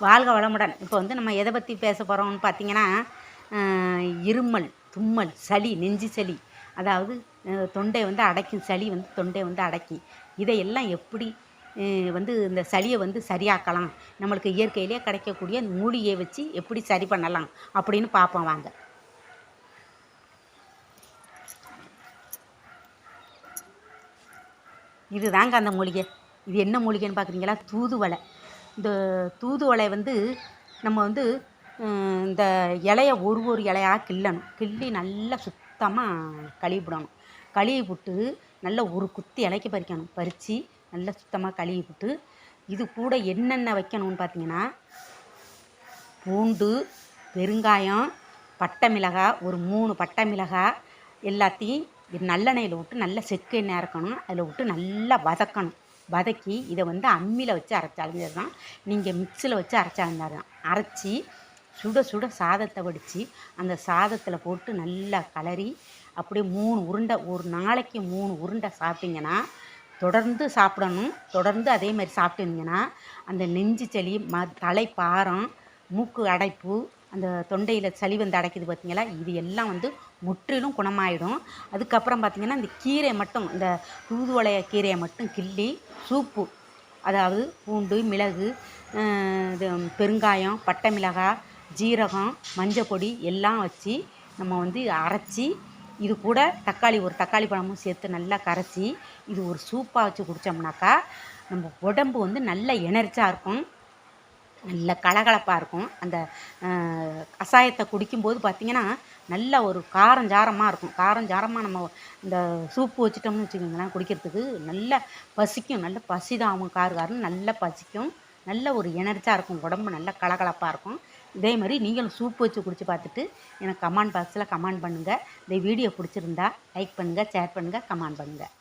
வாழ்க வளமுடன். இப்போ வந்து நம்ம எதை பற்றி பேச போகிறோம்னு பார்த்தீங்கன்னா, இருமல், தும்மல், சளி, நெஞ்சு சளி, அதாவது தொண்டை வந்து அடைக்கும், சளி வந்து தொண்டை வந்து அடைக்கி, இதையெல்லாம் எப்படி வந்து இந்த சளியை வந்து சரியாக்கலாம், நம்மளுக்கு இயற்கையிலே கிடைக்கக்கூடிய மூலிகையை வச்சு எப்படி சரி பண்ணலாம் அப்படின்னு பார்ப்போம் வாங்க. இது தாங்க அந்த மூலிகை. இது என்ன மூலிகைன்னு பார்க்குறீங்களா? தூதுவளை. இந்த தூதுவளை வந்து நம்ம வந்து இந்த இலைய ஒரு இலையாக கிள்ளணும். கிள்ளி நல்லா சுத்தமாக கழுவி விடணும். கழுவி விட்டு நல்லா ஒரு குத்தி இலைக்கு பறிக்கணும். பறித்து நல்லா சுத்தமாக கழுவி விட்டு இது கூட என்னென்ன வைக்கணும்னு பார்த்தீங்கன்னா, பூண்டு, பெருங்காயம், பட்டை மிளகாய், ஒரு 3 பட்டை மிளகாய் எல்லாத்தையும் நல்லெண்ணெயில் விட்டு நல்லா செக்கு எண்ணெய் இறக்கணும். அதில் விட்டு நல்லா வதக்கணும். வதக்கி இதை வந்து அம்மியில் வச்சு அரைச்சாலும் தான், நீங்கள் மிக்சியில் வச்சு அரைச்சாலும் தான். அரைச்சி சுட சுட சாதத்தை வடித்து அந்த சாதத்தில் போட்டு நல்லா கலரி அப்படியே 3 உருண்டை, ஒரு நாளைக்கு 3 உருண்டை சாப்பிட்டிங்கன்னா, தொடர்ந்து சாப்பிடணும். தொடர்ந்து அதே மாதிரி சாப்பிட்டுருந்தீங்கன்னா அந்த நெஞ்சு சளி, தலைப்பாரம், மூக்கு அடைப்பு, அந்த தொண்டையில் சளி வந்து அடைக்குது பார்த்தீங்களா, இது எல்லாம் வந்து முற்றிலும் குணமாயிடும். அதுக்கப்புறம் பார்த்திங்கன்னா, இந்த கீரை மட்டும், இந்த தூதுவளை கீரையை மட்டும் கிள்ளி சூப்பு, அதாவது பூண்டு, மிளகு, இது பெருங்காயம், பட்டை மிளகாய், ஜீரகம், மஞ்சப்பொடி எல்லாம் வச்சு நம்ம வந்து அரைச்சி, இது கூட தக்காளி, ஒரு தக்காளி பழமும் சேர்த்து நல்லா கரைச்சி இது ஒரு சூப்பாக வச்சு குடித்தோம்னாக்கா நம்ம உடம்பு வந்து நல்ல எனர்ஜியாக இருக்கும், நல்ல கலகலப்பாக இருக்கும். அந்த கஷாயத்தை குடிக்கும்போது பார்த்திங்கன்னா நல்ல ஒரு காரஞ்சாரமாக இருக்கும். காரஞ்சாரமாக நம்ம இந்த சூப்பு வச்சுட்டோம்னு வச்சுக்கோங்களேன், குடிக்கிறதுக்கு நல்ல பசிக்கும். நல்ல பசிதாகும், காருன்னு நல்லா பசிக்கும். நல்ல ஒரு எனர்ஜியாக இருக்கும், உடம்பு நல்ல கலகலப்பாக இருக்கும். இதே மாதிரி நீங்களும் சூப்பு வச்சு குடித்து பார்த்துட்டு எனக்கு கமெண்ட் பாக்ஸில் கமெண்ட் பண்ணுங்கள். இந்த வீடியோ பிடிச்சிருந்தா லைக் பண்ணுங்கள், ஷேர் பண்ணுங்கள், கமெண்ட் பண்ணுங்கள்.